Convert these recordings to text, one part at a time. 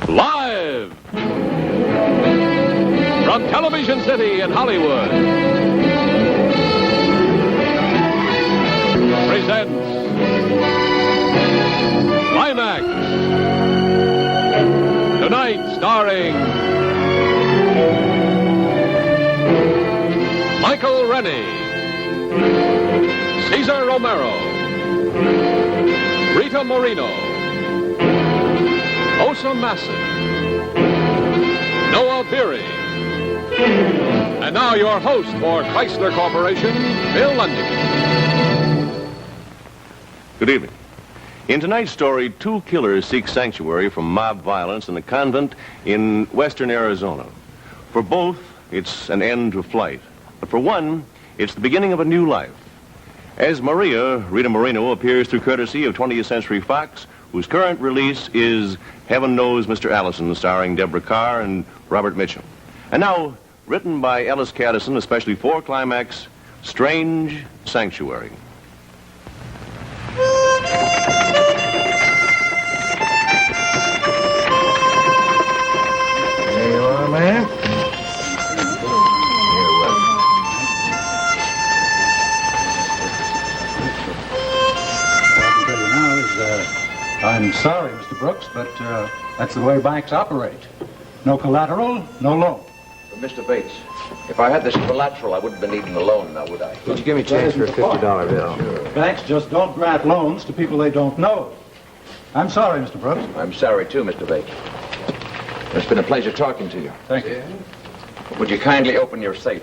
Live from Television City in Hollywood presents Climax. Tonight starring Michael Rennie, Cesar Romeo, Rita Moreno, Osa Masson, Noah Beery. And now your host for Chrysler Corporation, Bill Lundy. Good evening. In tonight's story, two killers seek sanctuary from mob violence in a convent in western Arizona. For both, it's an end to flight. But for one, it's the beginning of a new life. As Maria, Rita Moreno, appears through courtesy of 20th Century Fox, whose current release is Heaven Knows Mr. Allison, starring Deborah Carr and Robert Mitchum. And now, written by Ellis Caddison, especially for Climax, Strange Sanctuary. There you are, man. You're welcome. What I can tell you now is, I'm sorry, Mr. Brooks, but that's the way banks operate. No collateral, no loan. But Mr. Bates, if I had this collateral, I wouldn't be needing a loan now, would I? Would you give me change for a $50 bill? Sure. Banks just don't grant loans to people they don't know. I'm sorry, Mr. Brooks. I'm sorry, too, Mr. Bates. It's been a pleasure talking to you. Thank you. Would you kindly open your safe?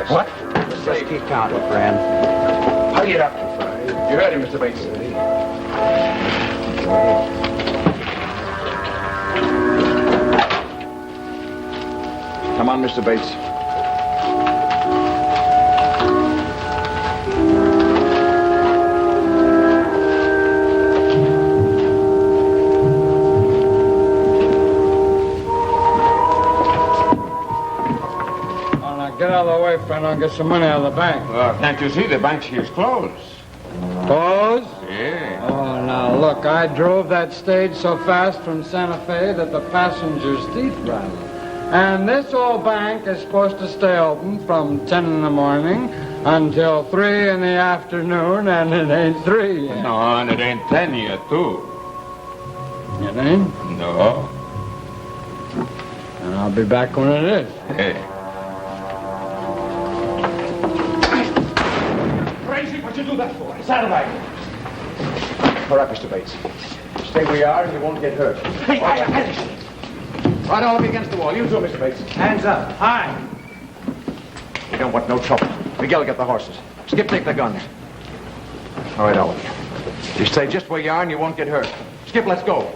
What? The safe. Keep counting, friend. Hurry it up. You heard him, Mr. Bates. Come on, Mr. Bates. Oh, now get out of the way, friend. I'll get some money out of the bank. Can't you see the bank here's closed? Closed? Yeah. Oh, now look, I drove that stage so fast from Santa Fe that the passenger's teeth rattled. And this old bank is supposed to stay open from 10 in the morning until 3 in the afternoon, and it ain't 3 yet. No, and it ain't 10 yet, too. It ain't? No. And I'll be back when it is. Hey. Crazy, what'd you do that for? Saturday. All right, Mr. Bates. Stay where you are and you won't get hurt. Hey, Right all up against the wall. You too, Mr. Bates. hands up. Hi. We don't want no trouble. Miguel, get the horses. Skip, take the guns. All right, all of you. You stay just where you are and you won't get hurt. Skip, let's go. All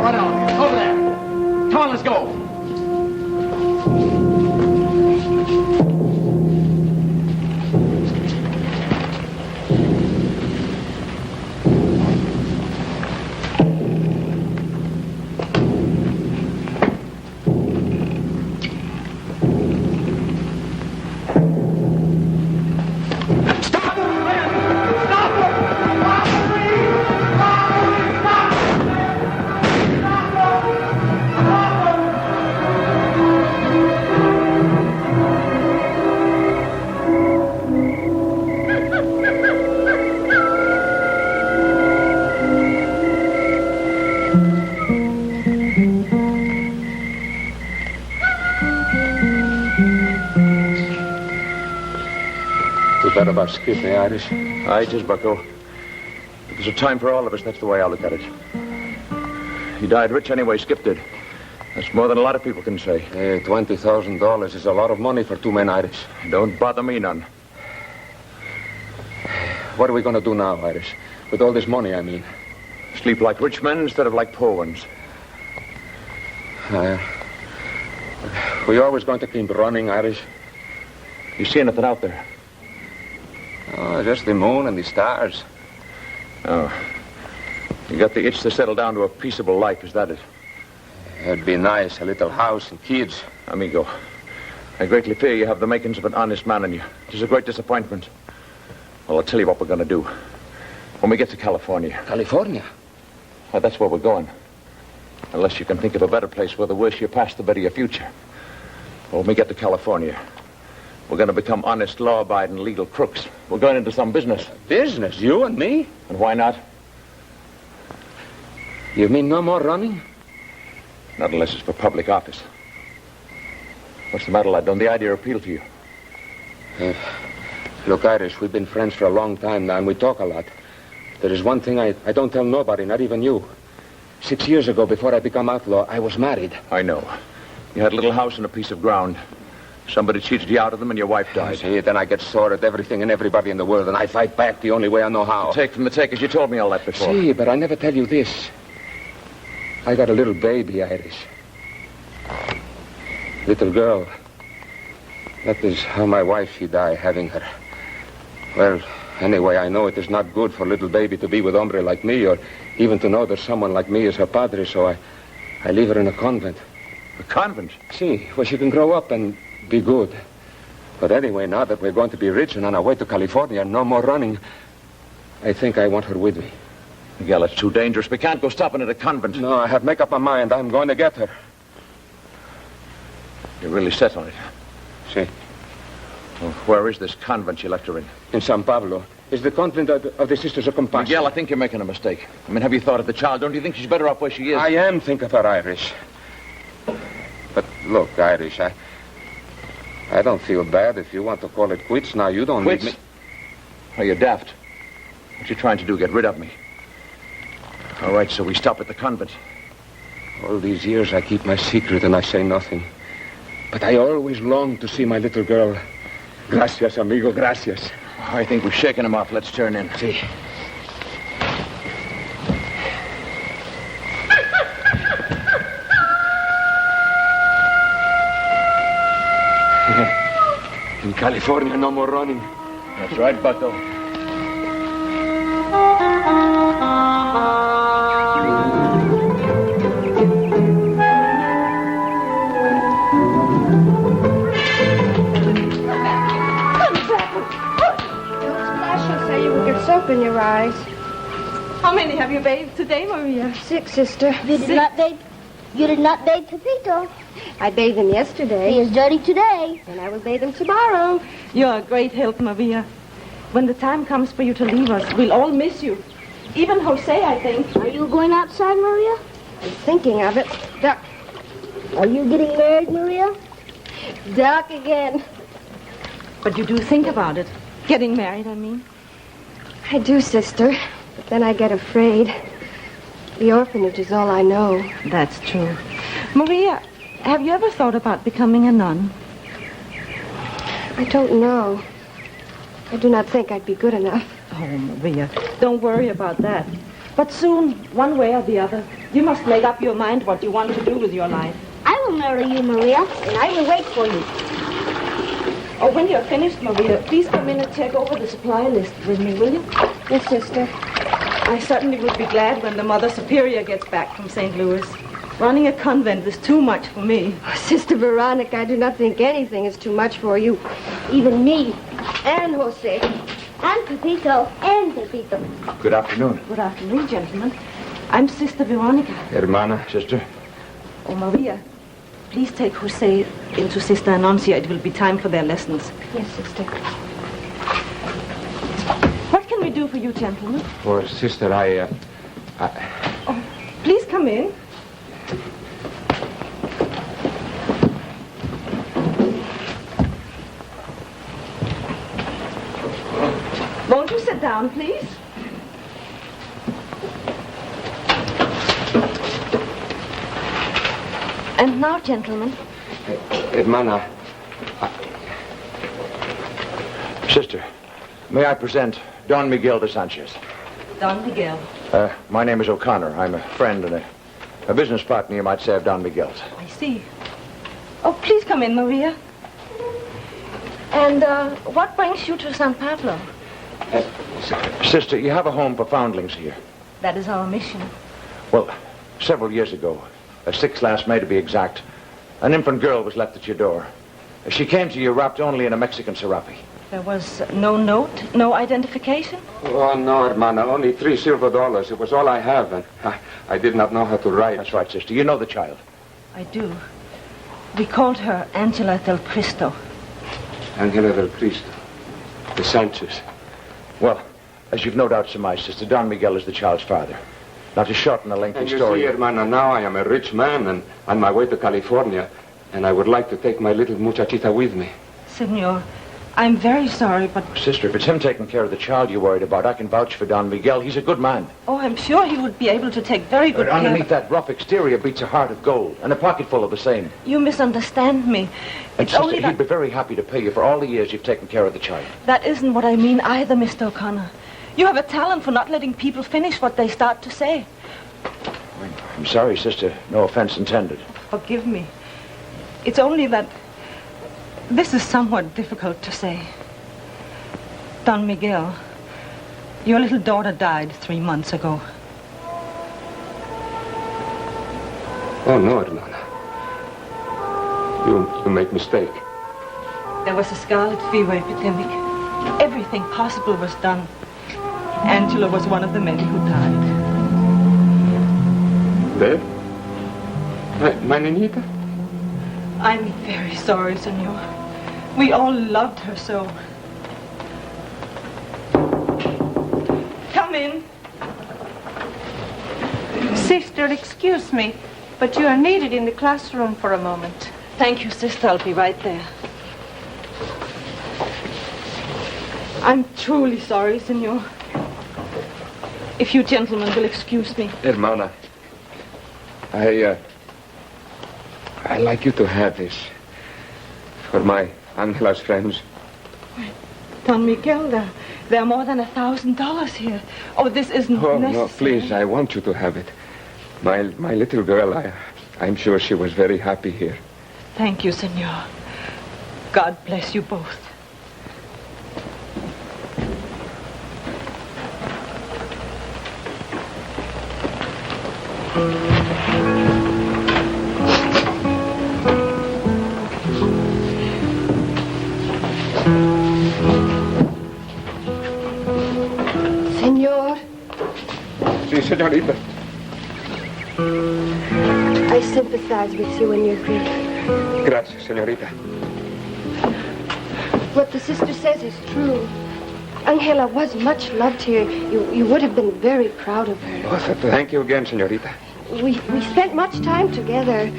right, all of you. Over there. Come on, let's go. Too bad about Skip, eh, Irish? Aye, it is, Bucko. There's a time for all of us. That's the way I look at it. He died rich anyway, Skip did. That's more than a lot of people can say. Hey, $20,000 is a lot of money for two men, Irish. Don't bother me none. What are we going to do now, Irish? With all this money, I mean. Sleep like rich men instead of like poor ones. We're always going to keep running, Irish. You see anything out there? Oh, just the moon and the stars. Oh. You got the itch to settle down to a peaceable life, is that it? It'd be nice, a little house and kids. Amigo, I greatly fear you have the makings of an honest man in you. It is a great disappointment. Well, I'll tell you what we're going to do. When we get to California. California? Well, that's where we're going. Unless you can think of a better place where the worse your past, the better your future. Well, when we get to California, we're going to become honest, law-abiding, legal crooks. We're going into some business. Business? You and me? And why not? You mean no more running? Not unless it's for public office. What's the matter, lad? Don't the idea appeal to you? Look, Irish, we've been friends for a long time now, and we talk a lot. There is one thing I don't tell nobody, not even you. 6 years ago, before I become outlaw, I was married. I know. You had a little house and a piece of ground. Somebody cheated you out of them, and your wife died. See, then I get sore at everything and everybody in the world, and I fight back the only way I know how. Take from the takers. You told me all that before. See, but I never tell you this. I got a little baby, Irish. Little girl. That is how my wife, she died, having her. Well, anyway, I know it is not good for little baby to be with hombre like me, or even to know that someone like me is her padre, so I leave her in a convent. A convent? See, where she can grow up and be good. But anyway, now that we're going to be rich and on our way to California and no more running, I think I want her with me. Miguel, it's too dangerous. We can't go stopping at a convent. No, I have made up my mind. I'm going to get her. You're really set on it. See. Well, where is this convent you left her in? In San Pablo. It's the convent of the Sisters of Compassion. Miguel, I think you're making a mistake. I mean, have you thought of the child? Don't you think she's better off where she is? I am thinking of her, Irish. But look, Irish, I don't feel bad if you want to call it quits. Now, you don't Quits? need me. Are you daft? What you trying to do, get rid of me? All right, so we stop at the convent. All these years I keep my secret and I say nothing. But I always long to see my little girl. Gracias, amigo, gracias. I think we've shaken him off. Let's turn in. See. In California, no more running. That's right, Bucko. Soap in your eyes. How many have you bathed today, Maria? 6, sister. You did not bathe Pepito. I bathed him yesterday. He is dirty today. And I will bathe him tomorrow. You're a great help, Maria. When the time comes for you to leave us, we'll all miss you. Even Jose, I think. Are you going outside, Maria? I'm thinking of it. Duck. Are you getting married, Maria? Duck again. But you do think about it. Getting married, I mean. I do, sister. But then I get afraid. The orphanage is all I know. That's true. Maria, have you ever thought about becoming a nun? I don't know. I do not think I'd be good enough. Oh, Maria, don't worry about that. But soon, one way or the other, you must make up your mind what you want to do with your life. I will marry you, Maria, and I will wait for you. Oh, when you're finished, Maria, please come in and check over the supply list with me, will you? Yes, sister. I certainly would be glad when the Mother Superior gets back from St. Louis. Running a convent is too much for me. Oh, Sister Veronica, I do not think anything is too much for you. Even me. And Jose. And Pepito. And Pepito. Good afternoon. Good afternoon, gentlemen. I'm Sister Veronica. Hermana, sister. Oh, Maria, please take Jose into Sister Anuncia. It will be time for their lessons. Yes, sister. What can we do for you, gentlemen? For sister, Oh, please come in. Won't you sit down, please? And now, gentlemen. Hermana, Sister, may I present Don Miguel de Sanchez. Don Miguel. My name is O'Connor. I'm a friend and a business partner, you might say, of Don Miguel's. I see. Oh, please come in, Maria. And what brings you to San Pablo? Sister, you have a home for foundlings here. That is our mission. Well, several years ago, 6 last May to be exact, an infant girl was left at your door. She came to you wrapped only in a Mexican serape. There was no note, no identification? Oh, no, hermana. Only $3 silver. It was all I have, and I did not know how to write. That's right, sister. You know the child. I do. We called her Angela del Cristo. Angela del Cristo. The Sanchez. Well, as you've no doubt surmised, sister, Don Miguel is the child's father. Now, to shorten a lengthy And you story... see, hermana, now I am a rich man and on my way to California, and I would like to take my little muchachita with me. Senor, I'm very sorry, but... Sister, if it's him taking care of the child you're worried about, I can vouch for Don Miguel. He's a good man. Oh, I'm sure he would be able to take very good But care... underneath that rough exterior beats a heart of gold and a pocket full of the same. You misunderstand me. And It's sister, only that... he'd be very happy to pay you for all the years you've taken care of the child. That isn't what I mean either, Mr. O'Connor. You have a talent for not letting people finish what they start to say. I'm sorry, sister. No offense intended. Forgive me. It's only that this is somewhat difficult to say. Don Miguel, your little daughter died 3 months ago. Oh, no, hermana. You make mistake. There was a scarlet fever epidemic. Everything possible was done. Angela was one of the many who died. Dead? My niñita? I'm very sorry, senor. We all loved her so. Come in. Sister, excuse me, but you are needed in the classroom for a moment. Thank you, sister. I'll be right there. I'm truly sorry, senor. If you gentlemen will excuse me. Hermana, I'd like you to have this for my Angela's friends. Don Miguel, there are more than $1,000 here. Oh, this isn't necessary. No, please, I want you to have it. My little girl, I'm sure she was very happy here. Thank you, senor. God bless you both. Senor, Sí, señorita. I sympathize with you in your grief. Gracias, señorita. What the sister says is true. Angela was much loved here. You would have been very proud of her. Oh, thank you again, señorita. We spent much time together,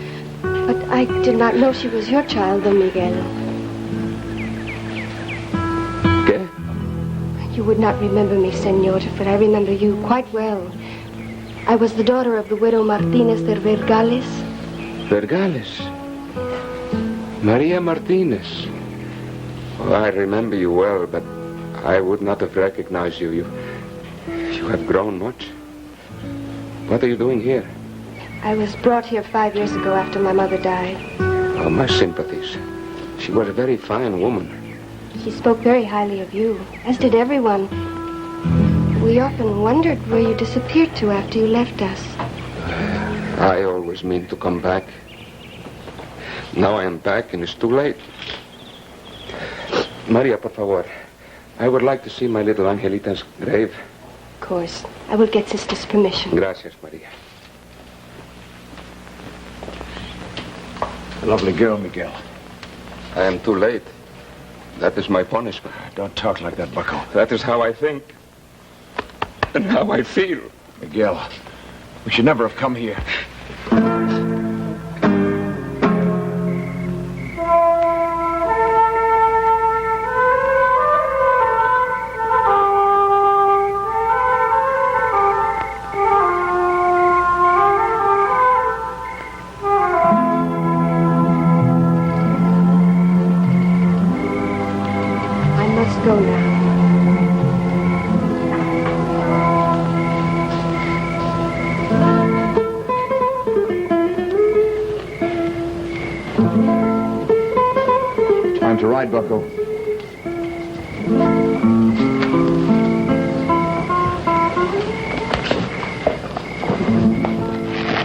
but I did not know she was your child, Don Miguel. ¿Qué? You would not remember me, senor, but I remember you quite well. I was the daughter of the widow Martinez de Vergales. Vergales? Maria Martinez. Oh, I remember you well, but I would not have recognized you. You have grown much. What are you doing here? I was brought here 5 years ago after my mother died. Oh, my sympathies. She was a very fine woman. She spoke very highly of you, as did everyone. We often wondered where you disappeared to after you left us. I always mean to come back. Now I am back and it's too late. Maria, por favor. I would like to see my little Angelita's grave. Of course. I will get Sister's permission. Gracias, Maria. A lovely girl, Miguel. I am too late. That is my punishment. Don't talk like that, bucko. That is how I think. And how I feel. Miguel, we should never have come here. Go now. Time to ride, bucko.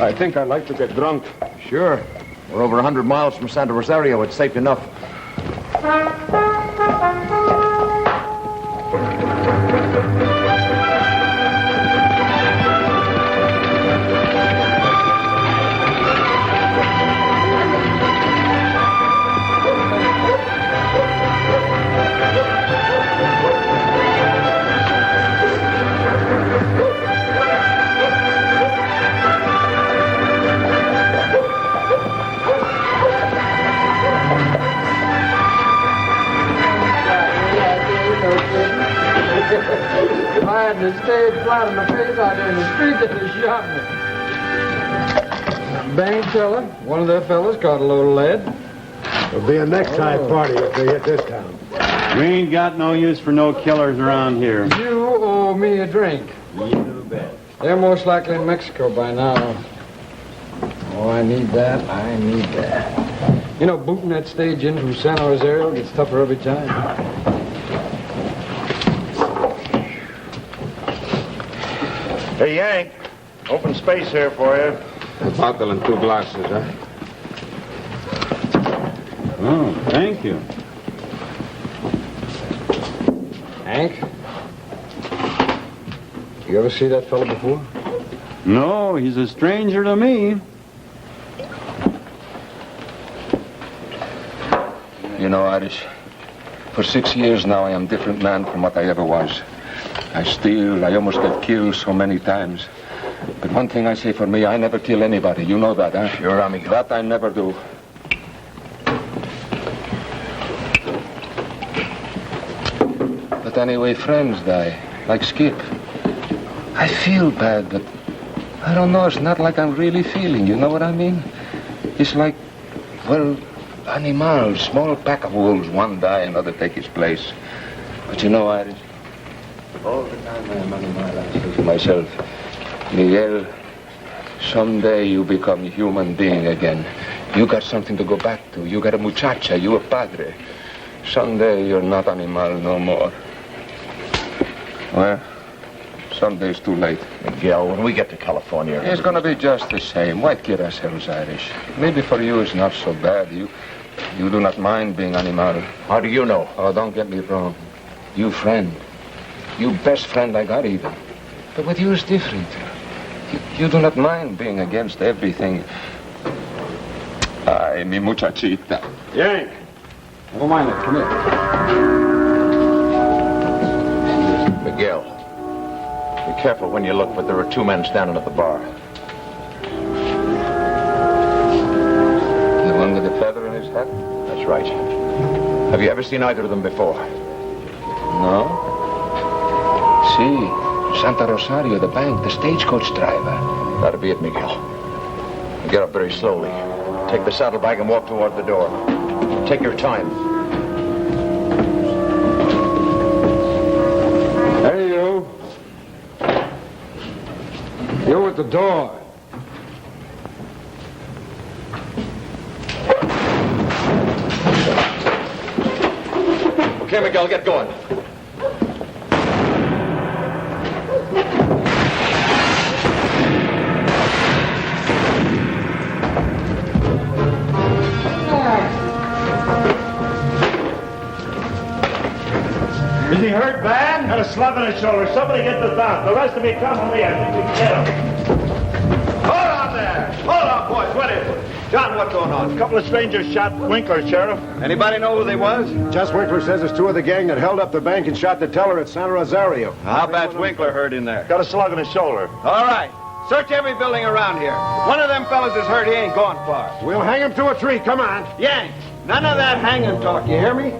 I think I'd like to get drunk. Sure. We're over 100 miles from Santa Rosario. It's safe enough. If I hadn't stayed flat on the face out there in the street, they'd have shot me. Bank teller, one of their fellas caught a load of lead. It'll be a necktie party if they hit this town. We ain't got no use for no killers around here. You owe me a drink. You bet. They're most likely in Mexico by now. Oh, I need that. I need that. You know, booting that stage in from San Rosario gets tougher every time. Hey, Yank. Open space here for you. A bottle and 2 glasses, huh? Oh, thank you. Hank? You ever see that fellow before? No, he's a stranger to me. You know, Irish, for 6 years now I am a different man from what I ever was. I steal, I almost get killed so many times. But one thing I say for me, I never kill anybody. You know that, huh? Sure, amigo. That I never do. But anyway, friends die, like Skip. I feel bad, but I don't know, it's not like I'm really feeling, you know what I mean? It's like, well, animals, small pack of wolves, one die, another take his place. But you know, Irish, all the time I am animal, I say to myself, Miguel, someday you become a human being again. You got something to go back to. You got a muchacha, you a padre. Someday you're not animal no more. Well, someday's too late. Miguel, when we get to California... It's gonna be just the same. Why kid ourselves, Irish? Maybe for you it's not so bad. You do not mind being animal. How do you know? Oh, don't get me wrong. You friend. You best friend I got even. But with you it's different. You do not mind being against everything. Ay, mi muchachita. Yank. Never mind it. Come here. Miguel, be careful when you look, but there are 2 men standing at the bar. The one with the feather in his hat? That's right. Have you ever seen either of them before? No. See, Santa Rosario, the bank, the stagecoach driver. That'll be it, Miguel. Get up very slowly. Take the saddlebag and walk toward the door. Take your time. Hey, you. You at the door. Okay, Miguel, get going. Is he hurt bad? Got a slug on his shoulder. Somebody get the doc. The rest of you come with me. I think we can get him. Hold on there. Hold on, boys. What is it? John, what's going on? A couple of strangers shot Winkler, Sheriff. Anybody know who they was? Just Winkler says it's 2 of the gang that held up the bank and shot the teller at San Rosario. How bad's Winkler hurt in there? Got a slug on his shoulder. All right. Search every building around here. If one of them fellas is hurt, he ain't going far. We'll hang him to a tree. Come on. Yank, none of that hanging talk. You hear me?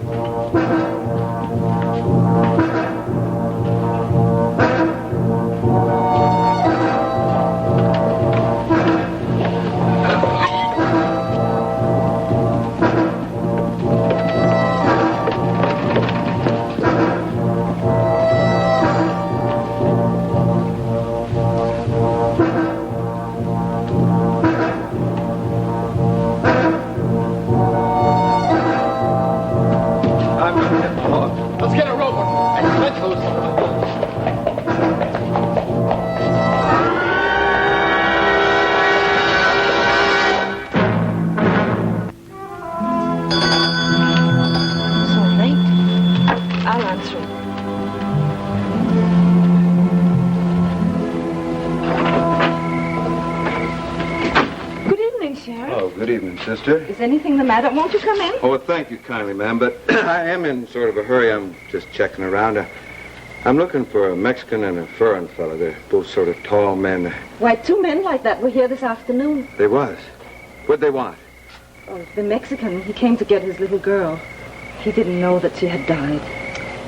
Oh, good evening, sister. Is anything the matter? Won't you come in? Oh, thank you kindly, ma'am, but I am in sort of a hurry. I'm just checking around. I'm looking for a Mexican and a foreign fellow. They're both sort of tall men. Why, 2 men like that were here this afternoon. They was. What'd they want? Oh, the Mexican, he came to get his little girl. He didn't know that she had died.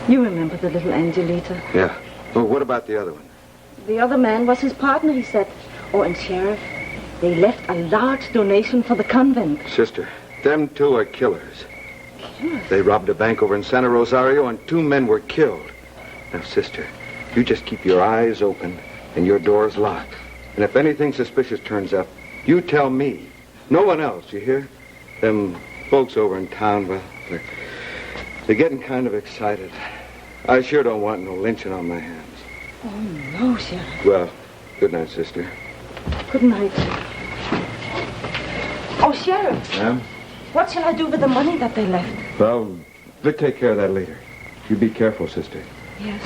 You remember the little Angelita? Yeah. Well, what about the other one? The other man was his partner, he said. Oh, and Sheriff, they left a large donation for the convent. Sister, them 2 are killers. Killers? They robbed a bank over in Santa Rosario, and 2 men were killed. Now, sister, you just keep your eyes open and your doors locked. And if anything suspicious turns up, you tell me. No one else, you hear? Them folks over in town, well, they're getting kind of excited. I sure don't want no lynching on my hands. Oh, no, Sheriff. Well, good night, sister. Good night. Oh, Sheriff. Ma'am? What shall I do with the money that they left? Well, we'll take care of that later. You be careful, sister. Yes.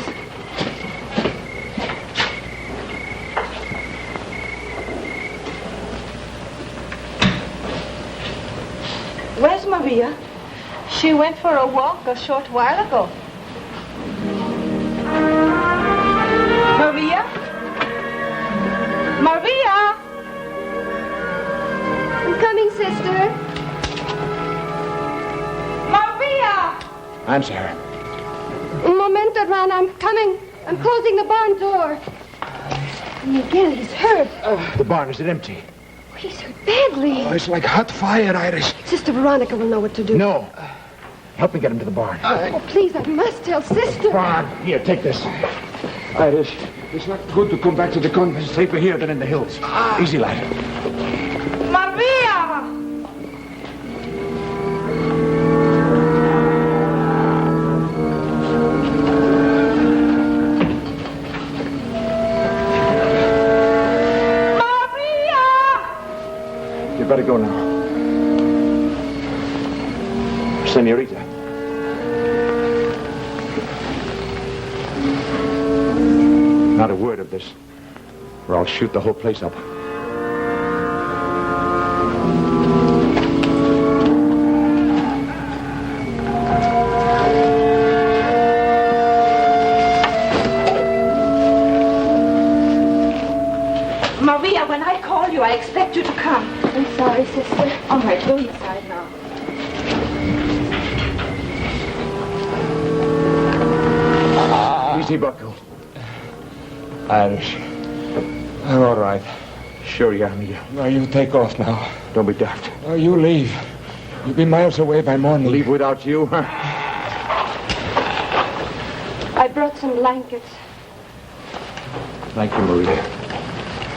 Where's Maria? She went for a walk a short while ago. Maria? Maria? I'm coming, sister. Maria! Answer her. Un momento, Ron. I'm coming. I'm closing the barn door. Miguel, he's hurt. The barn, is it empty? He's hurt badly. Oh, it's like hot fire, Irish. Sister Veronica will know what to do. No. Help me get him to the barn. Oh, please, I must tell Sister. Barn. Here, take this. Irish, it's not good to come back to the convent. Safer here than in the hills. Easy, lad. Maria! You better go now. Senorita. Not a word of this, or I'll shoot the whole place up. Maria, when I call you, I expect you to come. I'm sorry, sister. All right, go inside now. Easy, Bucko. Irish. I'm all right. Sure you are, Miguel. Now, you take off now. Don't be daft. Now, you leave. You'll be miles away by morning. Leave without you, huh? I brought some blankets. Thank you, Maria.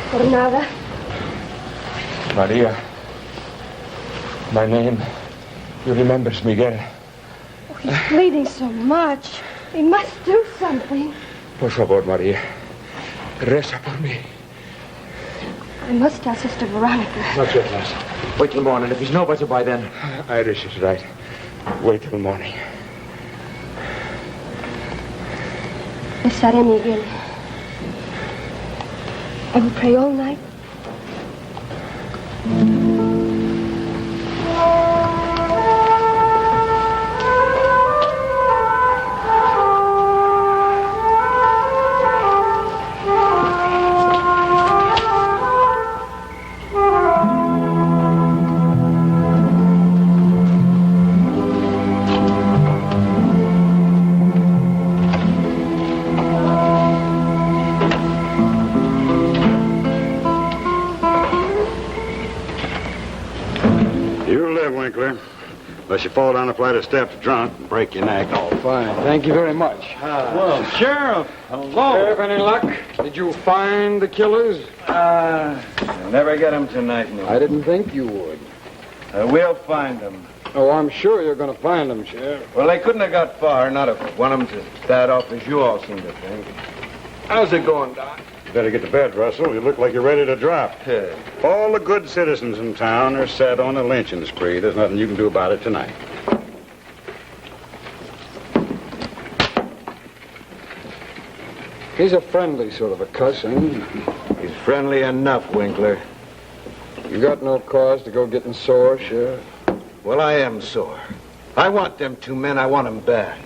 For nada. Maria. My name. You remembers Miguel. Oh, he's bleeding so much. We must do something. Por favor, Maria. Reza por mí. I must tell Sister Veronica. Not yet, lass. Wait till morning. If he's no better by then. Irish is right. Wait till morning. Estaré, Miguel. I will pray all night. Unless you fall down a flight of steps drunk and break your neck. Oh, fine. Thank you very much. Well, Sheriff, hello. Sheriff, any luck? Did you find the killers? You'll never get them tonight, no. I didn't think you would. We'll find them. Oh, I'm sure you're going to find them, Sheriff. Well, they couldn't have got far, not if one of them's as bad off as you all seem to think. How's it going, Doc? Better get to bed, Russell. You look like you're ready to drop. All the good citizens in town are set on a lynching spree. There's nothing you can do about it tonight. He's a friendly sort of a cuss, ain't he? He's friendly enough, Winkler. You got no cause to go getting sore, Sheriff. Well, I am sore. I want them 2 men. I want them bad.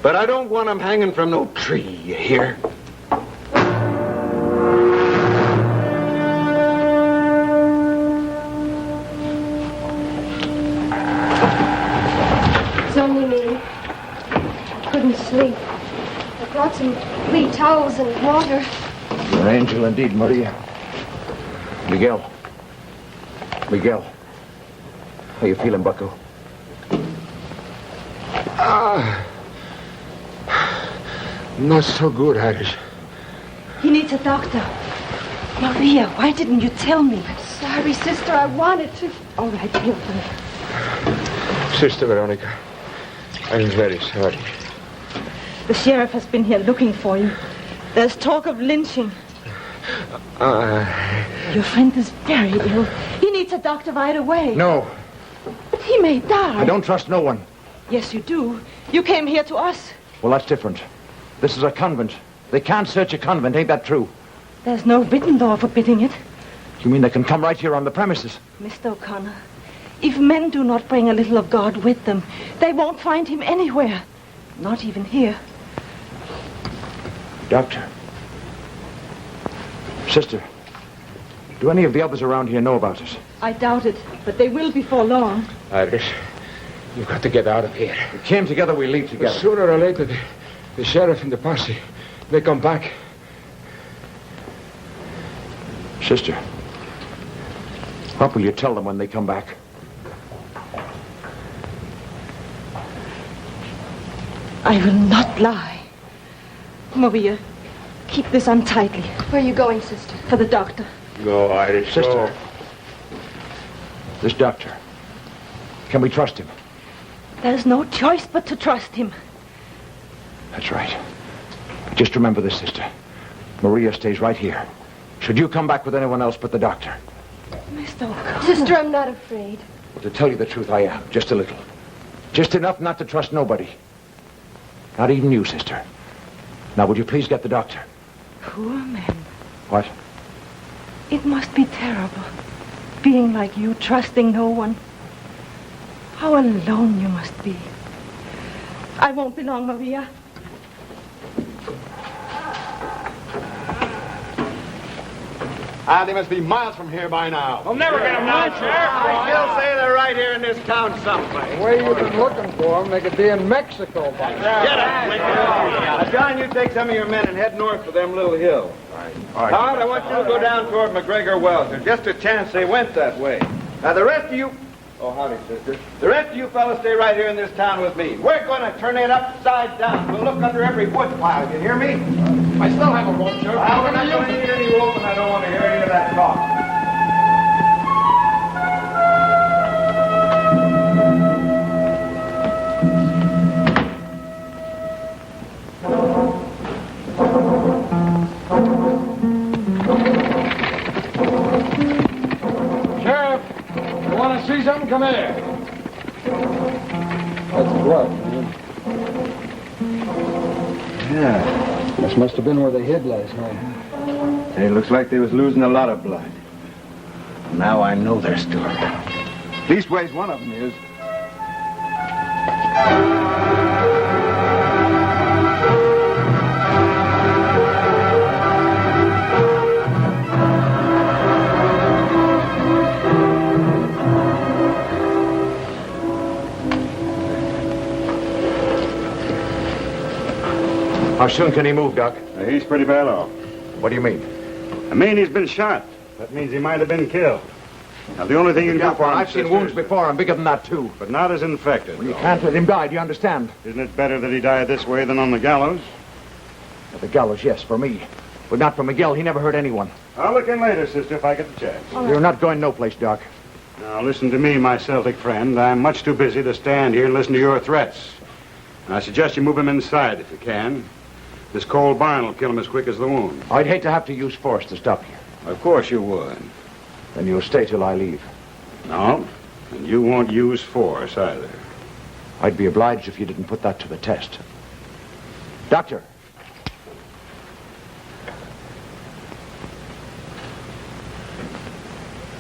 But I don't want them hanging from no tree, you hear? It's only me. I couldn't sleep. I brought some clean towels and water. You're an angel indeed, Maria. Miguel. Miguel. How you feeling, bucko? Not so good, Irish. He needs a doctor. Maria, why didn't you tell me? I'm sorry, sister. I wanted to. All right, here for me. Sister Veronica, I'm very sorry. The sheriff has been here looking for you. There's talk of lynching. Your friend is very ill. He needs a doctor right away. No. He may die. I don't trust no one. Yes, you do. You came here to us. Well, that's different. This is a convent. They can't search a convent, ain't that true? There's no written law forbidding it. You mean they can come right here on the premises? Mr. O'Connor, if men do not bring a little of God with them, they won't find him anywhere. Not even here. Doctor. Sister. Do any of the others around here know about us? I doubt it, but they will before long. Irish, you've got to get out of here. We came together, we leave together. But sooner or later, the sheriff and the posse, they come back. Sister, what will you tell them when they come back? I will not lie. Maria, keep this on tightly. Where are you going, sister? For the doctor. Go, Irish, Sister. go. This doctor, can we trust him? There's no choice but to trust him. That's right. Just remember this, sister. Maria stays right here. Should you come back with anyone else but the doctor? Mr. O'Connor. Sister, I'm not afraid. Well, to tell you the truth, I am. Just a little. Just enough not to trust nobody. Not even you, sister. Now, would you please get the doctor? Poor man. What? It must be terrible, being like you, trusting no one. How alone you must be. I won't be long, Maria. They must be miles from here by now. We'll never get them now, Sheriff. I still say they're right here in this town someplace. The way you've been looking for them, they could be in Mexico by now. Get it, John, you take some of your men and head north for them little hills. All right. Howard, I want you to go down toward McGregor Wells. There's just a chance they went that way. Now, the rest of you... Oh, howdy, sister. The rest of you fellas stay right here in this town with me. We're going to turn it upside down. We'll look under every wood pile. You hear me? I still have a rope, Sheriff. We're not going to need any rope, and I don't want to hear any of that talk. Sheriff, you want to see something? Come here. That's blood. Yeah. This must have been where they hid last night. It looks like they was losing a lot of blood. Now I know their story. Leastways, one of them is. How soon can he move, Doc? He's pretty bad off. What do you mean? I mean he's been shot. That means he might have been killed. Now, the only thing you can do for him, I've seen wounds before. I'm bigger than that, too. But not as infected. Well, you can't let him die. Do you understand? Isn't it better that he died this way than on the gallows? At the gallows, yes, for me. But not for Miguel. He never hurt anyone. I'll look in later, sister, if I get the chance. You're not going no place, Doc. Now, listen to me, my Celtic friend. I'm much too busy to stand here and listen to your threats. I suggest you move him inside if you can. This cold barn will kill him as quick as the wound. I'd hate to have to use force to stop you. Of course you would. Then you'll stay till I leave. No, and you won't use force either. I'd be obliged if you didn't put that to the test. Doctor.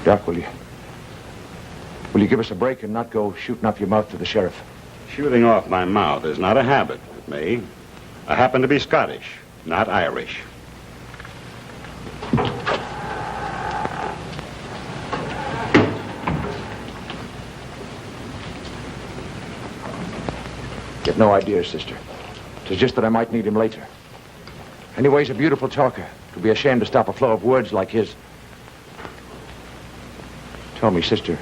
Doc, will you give us a break and not go shooting off your mouth to the sheriff? Shooting off my mouth is not a habit with me. I happen to be Scottish, not Irish. Get no idea, sister. It's just that I might need him later. Anyway, he's a beautiful talker. It'd be a shame to stop a flow of words like his. Tell me, sister,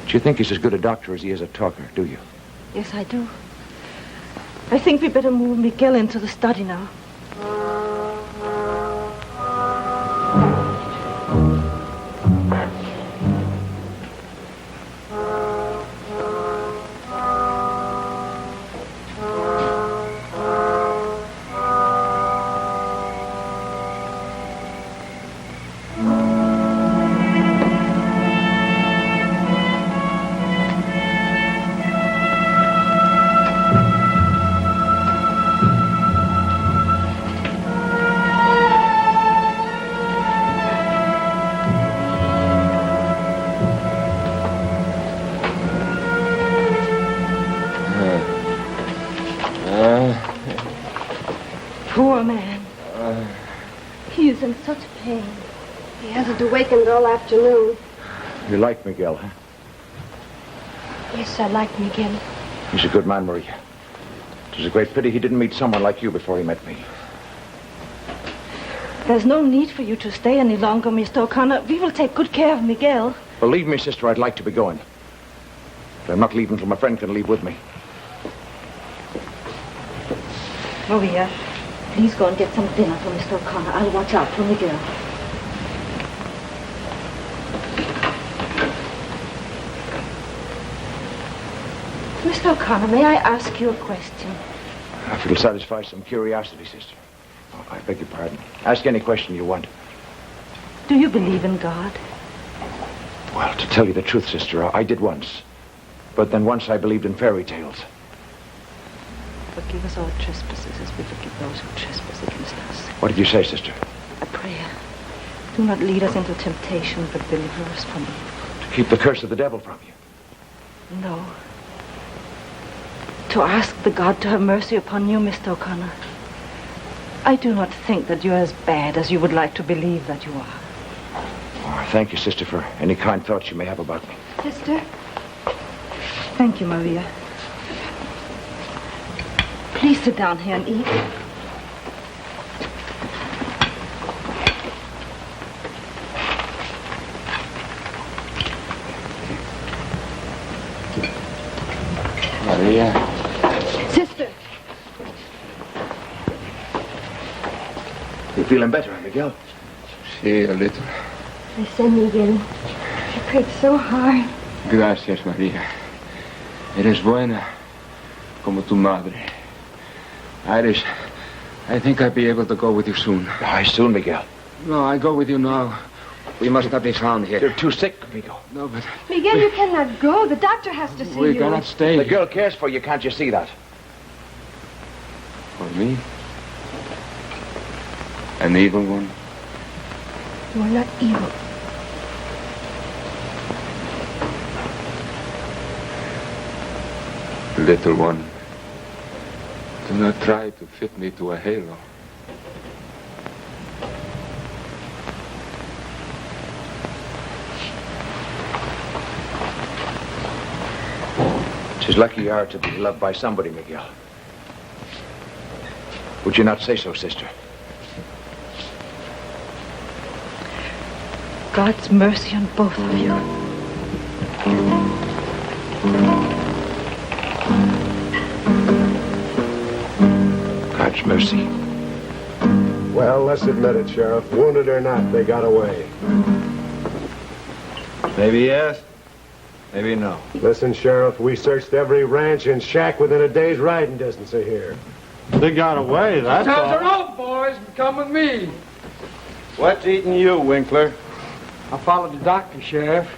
do you think he's as good a doctor as he is a talker, do you? Yes, I do. I think we better move Miguel into the study now. Poor man. He is in such pain. He hasn't awakened all afternoon. You like Miguel, huh? Yes, I like Miguel. He's a good man, Maria. It was a great pity he didn't meet someone like you before he met me. There's no need for you to stay any longer, Mr. O'Connor. We will take good care of Miguel. Believe me, sister, I'd like to be going. But I'm not leaving until my friend can leave with me. Maria, please go and get some dinner for Mr. O'Connor. I'll watch out for Miguel. Mr. O'Connor, may I ask you a question? If it'll satisfy some curiosity, sister. Oh, I beg your pardon. Ask any question you want. Do you believe in God? Well, to tell you the truth, sister, I did once. But then once I believed in fairy tales. Forgive us our trespasses as we forgive those who trespass against us. What did you say, sister? A prayer. Do not lead us into temptation, but deliver us from evil. To keep the curse of the devil from you? No. To ask the God to have mercy upon you, Mr. O'Connor. I do not think that you're as bad as you would like to believe that you are. Oh, thank you, sister, for any kind thoughts you may have about me. Sister? Thank you, Maria. Please sit down here and eat. Maria. Sister! You feeling better, Miguel? Sí, a little. Listen, Miguel. You prayed so hard. Gracias, María. Eres buena, como tu madre. Iris, I think I'll be able to go with you soon. Why soon, Miguel? No, I go with you now. We must not be found here. You're too sick, Miguel. No, but... Miguel, you cannot go. The doctor has to see you. We cannot stay. The girl cares for you, can't you see that? For me? An evil one? You are not evil. Little one, do not try to fit me to a halo. Tis lucky you are to be loved by somebody, Miguel. Would you not say so, sister? God's mercy on both of you. God's mercy. Well, let's admit it, Sheriff. Wounded or not, they got away. Maybe yes, maybe no. Listen, Sheriff, we searched every ranch and shack within a day's riding distance of here. They got away, that's Tell the all. rope, boys, and come with me. What's eating you, Winkler? I followed the doctor, Sheriff.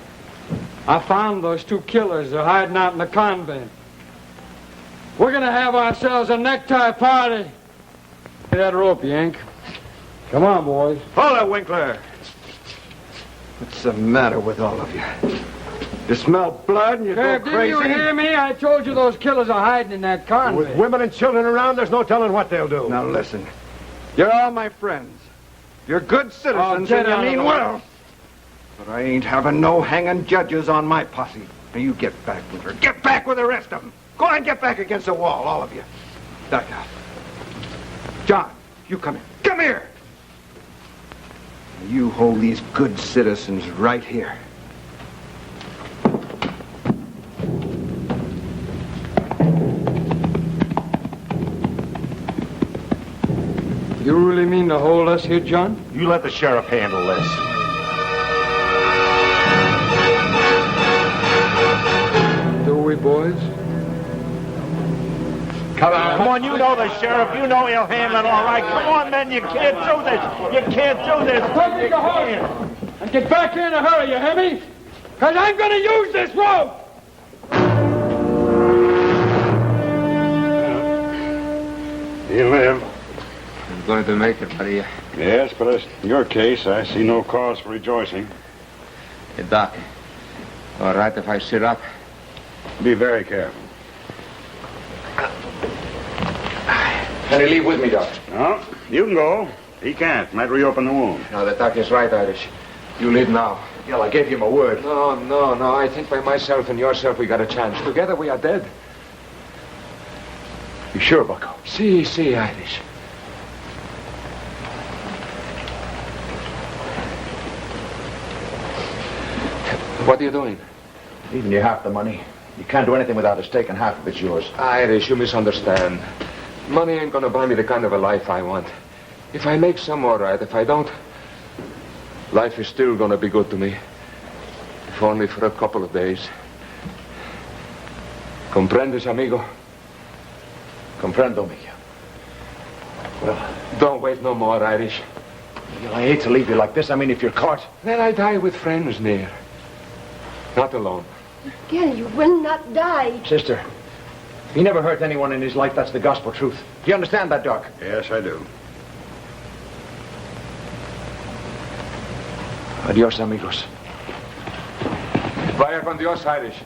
I found those two killers. They're hiding out in the convent. We're going to have ourselves a necktie party. Get that rope, Yank. Come on, boys. Hold it, Winkler. What's the matter with all of you? You smell blood and you Sheriff, go crazy? didn't you hear me? I told you those killers are hiding in that convent. With women and children around, there's no telling what they'll do. Now listen. You're all my friends. You're good citizens and you mean well. But I ain't having no hanging judges on my posse. Now you get back with her. Get back with the rest of them. Go on, get back against the wall, all of you. Back up. John, you come here. Come here! You hold these good citizens right here. You really mean to hold us here, John? You let the sheriff handle this. Do we, boys? Come on, you know the sheriff. You know he'll handle it all right. Come on, men, you can't do this. You can't do this. Tell me to hurry. And get back here in a hurry, you hear me? Because I'm going to use this rope. You live. I'm going to make it, Maria. Yes, but in your case, I see no cause for rejoicing. Hey, Doc. All right if I sit up? Be very careful. Can he leave with me, Doc? No, you can go. He can't. Might reopen the wound. No, the doc is right, Irish. You leave now. Well, I gave you my word. No. I think by myself and yourself we got a chance. Together we are dead. You sure, Bucko? See, Irish. What are you doing? Leaving you half the money. You can't do anything without us taking half of it's yours. Irish, you misunderstand. Money ain't gonna buy me the kind of a life I want. If I make some, all right. If I don't, life is still gonna be good to me. If only for a couple of days. Comprendes, amigo? Comprendo, Miguel. Well, don't wait no more, Irish. Miguel, I hate to leave you like this. I mean, if you're caught... Then I die with friends near. Not alone. Miguel, you will not die. Sister, he never hurt anyone in his life. That's the gospel truth. Do you understand that, Doc? Yes, I do. Adios, amigos. Vaya con Dios, Irish.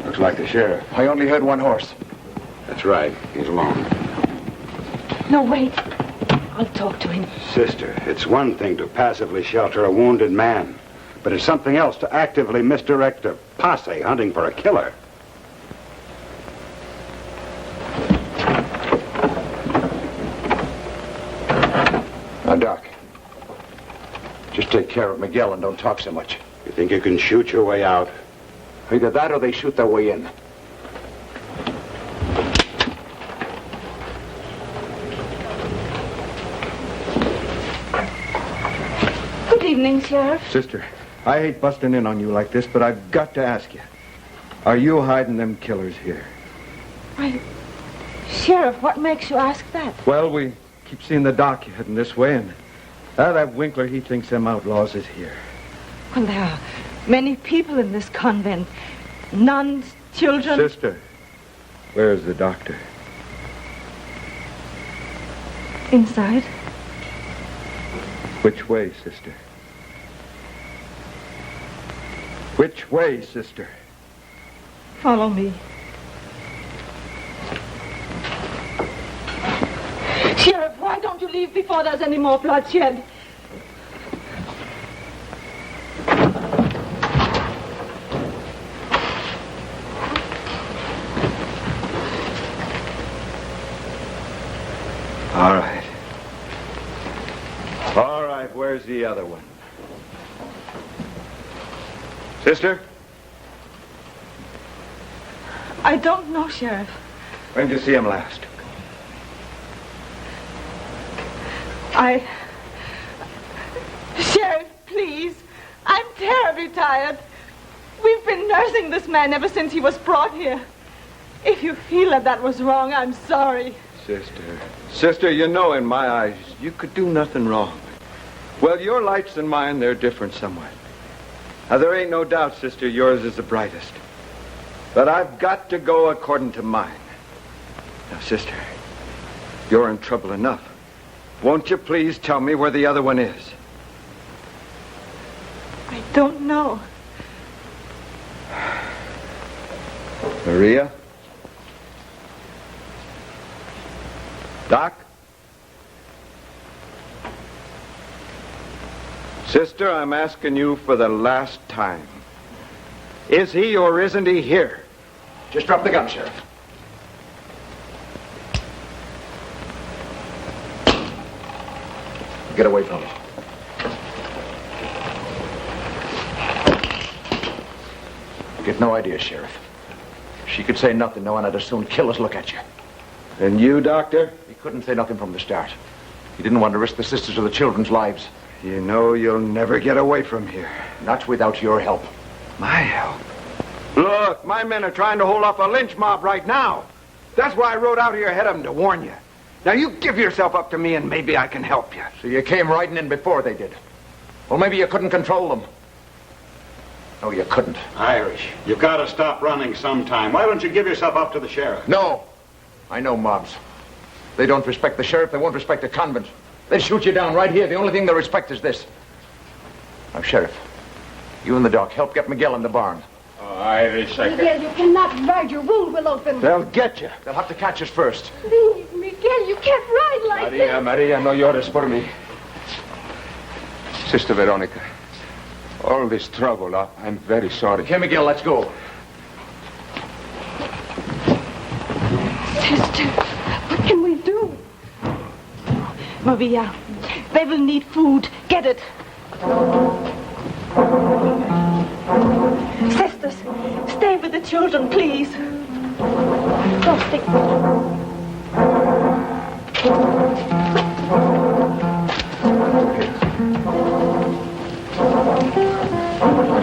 Looks like the sheriff. I only heard one horse. That's right. He's alone. No, wait. I'll talk to him. Sister, it's one thing to passively shelter a wounded man, but it's something else to actively misdirect a posse hunting for a killer. Now, Doc, just take care of Miguel and don't talk so much. You think you can shoot your way out? Either that or they shoot their way in. Good evening, Sheriff. Sister, I hate busting in on you like this, but I've got to ask you. Are you hiding them killers here? Sheriff, what makes you ask that? Well, we keep seeing the doc heading this way, and that Winkler, he thinks them outlaws is here. Well, there are many people in this convent. Nuns, children. Sister, where's the doctor? Inside. Which way, sister? Which way, sister? Follow me. Sheriff, why don't you leave before there's any more bloodshed? All right. All right, where's the other one? Sister? I don't know, Sheriff. When did you see him last? Sheriff, please. I'm terribly tired. We've been nursing this man ever since he was brought here. If you feel that was wrong, I'm sorry. Sister, you know in my eyes, you could do nothing wrong. Well, your lights and mine, they're different somewhat. Now, there ain't no doubt, sister, yours is the brightest. But I've got to go according to mine. Now, sister, you're in trouble enough. Won't you please tell me where the other one is? I don't know. Maria? Doc? Sister, I'm asking you for the last time. Is he or isn't he here? Just drop the gun, Sheriff. Get away from him. Get no idea, Sheriff. She could say nothing, no one I'd as soon kill us look at you. And you, Doctor? He couldn't say nothing from the start. He didn't want to risk the sisters or the children's lives. You know you'll never get away from here. Not without your help. My help? Look, my men are trying to hold off a lynch mob right now. That's why I rode out here ahead of them to warn you. Now you give yourself up to me and maybe I can help you. So you came riding in before they did. Well, maybe you couldn't control them. No, you couldn't. Irish, you've got to stop running sometime. Why don't you give yourself up to the sheriff? No. I know mobs. They don't respect the sheriff. They won't respect the convent. They'd shoot you down right here. The only thing they respect is this. Now, Sheriff, you and the doc help get Miguel in the barn. Oh, Irish, Miguel, you cannot ride. Your wound will open. They'll get you. They'll have to catch us first. Please, Miguel, you can't ride like this. Maria, no llores por me. Sister Veronica, all this trouble, I'm very sorry. Okay, Miguel, let's go. Sister, what can we do? Maria, they will need food. Get it. Sisters, stay with the children, please. Go, stick.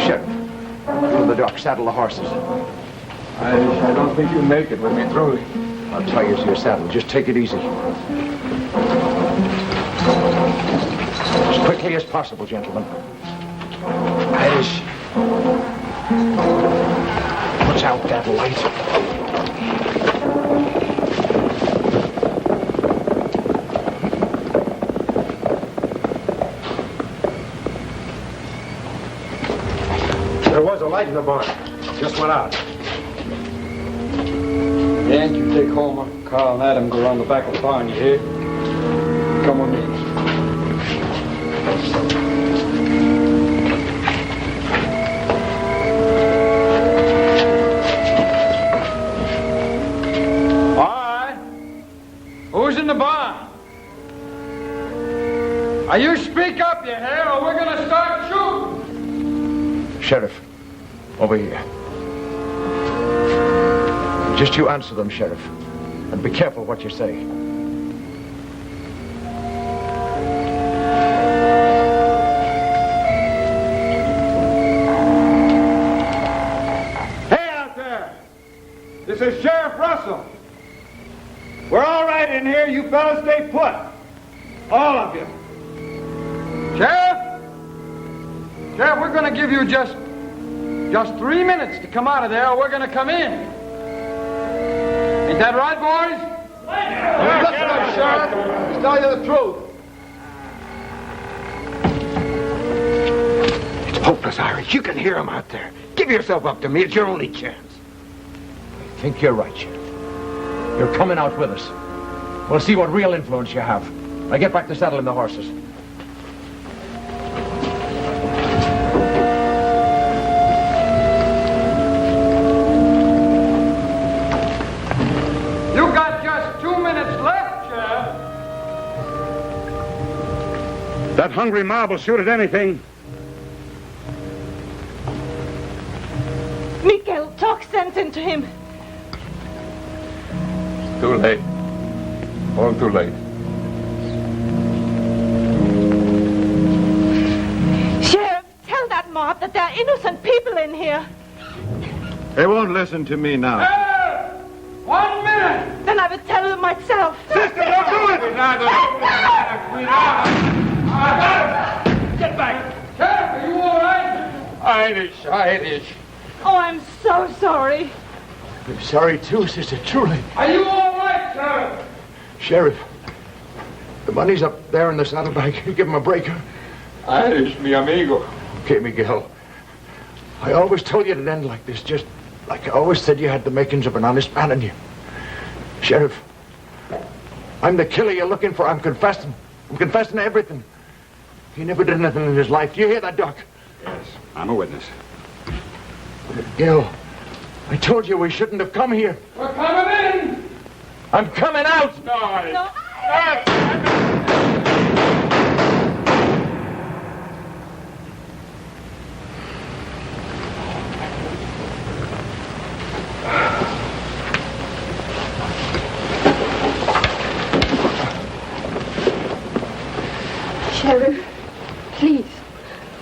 Sheriff, you and the doc saddle the horses. I don't think you'll make it with me, truly. I'll tie you to your saddle. Just take it easy. As quickly as possible, gentlemen. Irish. Put out that light. There was a light in the barn. Just went out. Yank, you take Homer, Carl, and Adam go around the back of the barn, you hear? Come with me. All right. Who's in the barn? You speak up, you hear, or we're going to start shooting. Sheriff, over here. Just you answer them, Sheriff. And be careful what you say. Hey out there! This is Sheriff Russell. We're all right in here. You fellas stay put. All of you. Sheriff? Sheriff, we're going to give you just 3 minutes to come out of there, or we're going to come in. Ain't that right, boys? Listen up, Sheriff. Let's tell you the truth. It's hopeless, Irish. You can hear him out there. Give yourself up to me. It's your only chance. I think you're right, Sheriff. You're coming out with us. We'll see what real influence you have. Now get back to saddling the horses. You got just 2 minutes left, Sheriff. That hungry mob will shoot at anything. Miguel, talk sense into him. Too late. All too late. Sheriff, tell that mob that there are innocent people in here. They won't listen to me now. 1 minute. Then I will tell them myself. Sister, don't do it! Get back. Sheriff, are you all right? Irish. Oh, I'm so sorry. I'm sorry too, sister, truly. Are you all right, sir. Sheriff, the money's up there in the saddlebag. Give him a break. Es mi amigo. Okay, Miguel. I always told you it'd end like this, just like I always said you had the makings of an honest man in you. Sheriff, I'm the killer you're looking for. I'm confessing. I'm confessing everything. He never did anything in his life. Do you hear that, Doc? Yes, I'm a witness. Miguel, I told you we shouldn't have come here. We're coming in. I'm coming out. No. Sheriff, please,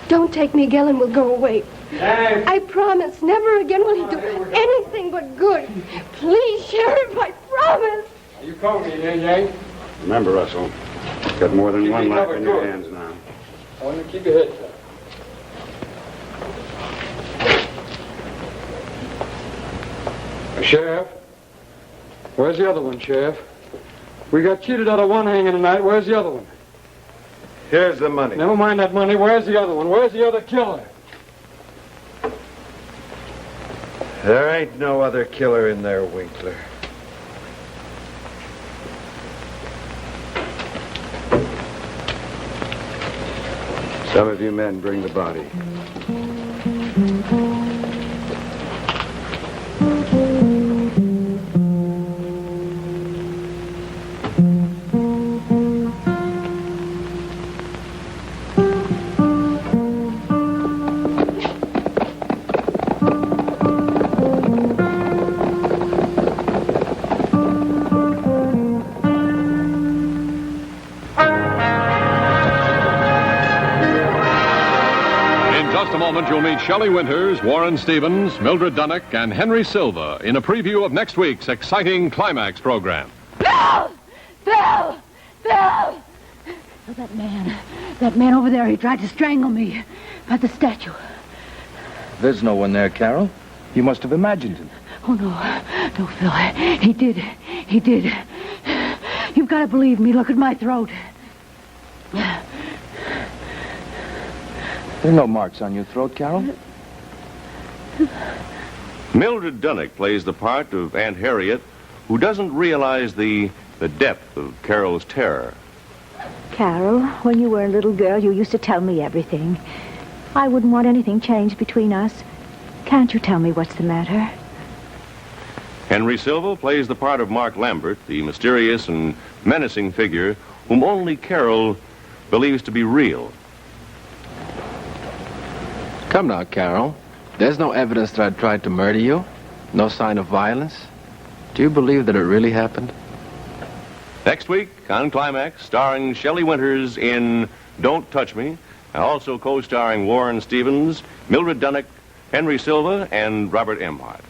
don't take Miguel and we'll go away. Hey. I promise, never again will he do anything but good. Please, Sheriff, I promise. You call me, Yang. Remember, Russell, you've got more than one life in your hands now. I want you to keep your head shut. Sheriff, where's the other one, Sheriff? We got cheated out of one hanging tonight. Where's the other one? Here's the money. Never mind that money. Where's the other one? Where's the other killer? There ain't no other killer in there, Winkler. Some of you men bring the body. You'll meet Shelley Winters, Warren Stevens, Mildred Dunnock, and Henry Silva in a preview of next week's exciting Climax program. Bill! Bill! Bill! Oh, that man over there, he tried to strangle me by the statue. There's no one there, Carol. You must have imagined him. Oh, no, Phil. He did. You've got to believe me. Look at my throat. There are no marks on your throat, Carol. Mildred Dunnock plays the part of Aunt Harriet, who doesn't realize the depth of Carol's terror. Carol, when you were a little girl, you used to tell me everything. I wouldn't want anything changed between us. Can't you tell me what's the matter? Henry Silva plays the part of Mark Lambert, the mysterious and menacing figure whom only Carol believes to be real. Come now, Carol. There's no evidence that I tried to murder you. No sign of violence. Do you believe that it really happened? Next week on Climax, starring Shelley Winters in Don't Touch Me, and also co-starring Warren Stevens, Mildred Dunnock, Henry Silva, and Robert Emhart.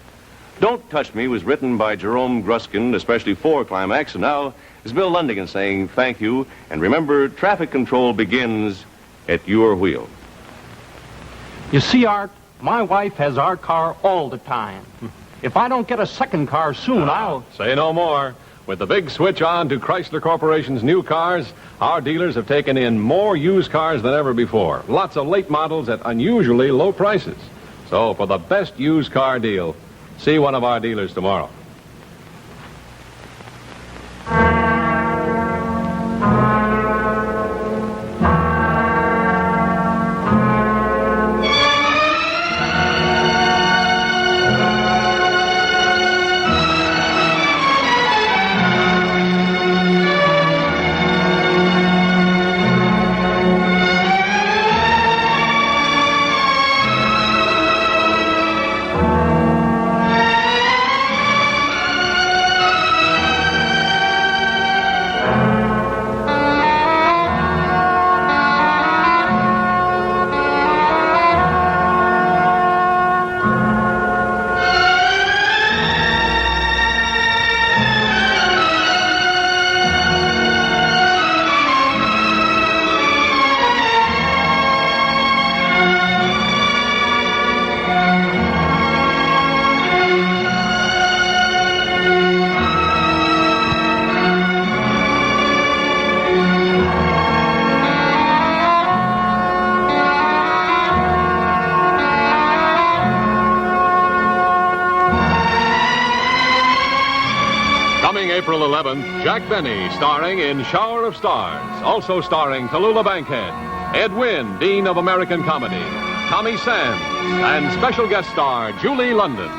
Don't Touch Me was written by Jerome Gruskin, especially for Climax, and now is Bill Lundigan saying thank you, and remember, traffic control begins at your wheel. You see, Art, my wife has our car all the time. If I don't get a second car soon, I'll... Say no more. With the big switch on to Chrysler Corporation's new cars, our dealers have taken in more used cars than ever before. Lots of late models at unusually low prices. So for the best used car deal, see one of our dealers tomorrow. Coming April 11th, Jack Benny starring in Shower of Stars. Also starring Tallulah Bankhead, Ed Wynn, Dean of American Comedy, Tommy Sands, and special guest star Julie London.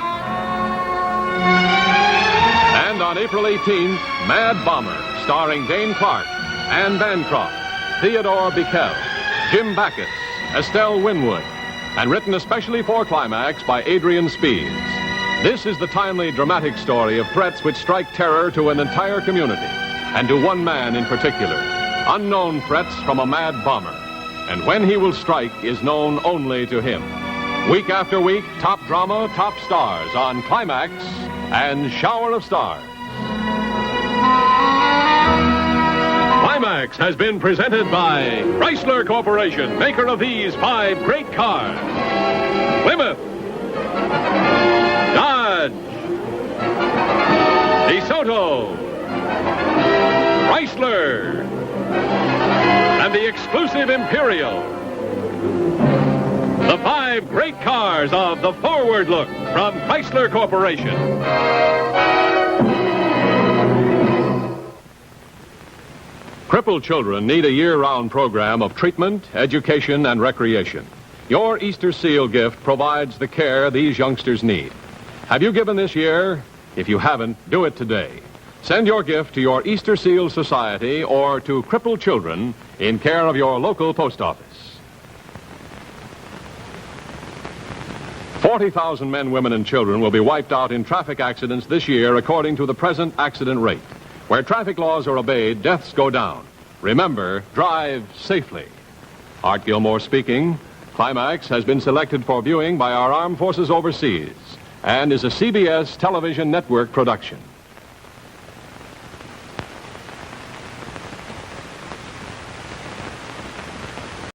And on April 18th, Mad Bomber, starring Dane Clark, Anne Bancroft, Theodore Bikel, Jim Backus, Estelle Winwood, and written especially for Climax by Adrian Speeds. This is the timely, dramatic story of threats which strike terror to an entire community, and to one man in particular. Unknown threats from a mad bomber. And when he will strike is known only to him. Week after week, top drama, top stars on Climax and Shower of Stars. Climax has been presented by Chrysler Corporation, maker of these 5 great cars. Plymouth, Dodge, DeSoto, Chrysler, and the exclusive Imperial. The 5 great cars of the Forward Look from Chrysler Corporation. Crippled children need a year-round program of treatment, education, and recreation. Your Easter Seal gift provides the care these youngsters need. Have you given this year? If you haven't, do it today. Send your gift to your Easter Seal Society or to crippled children in care of your local post office. 40,000 men, women, and children will be wiped out in traffic accidents this year according to the present accident rate. Where traffic laws are obeyed, deaths go down. Remember, drive safely. Art Gilmore speaking. Climax has been selected for viewing by our armed forces overseas and is a CBS television network production.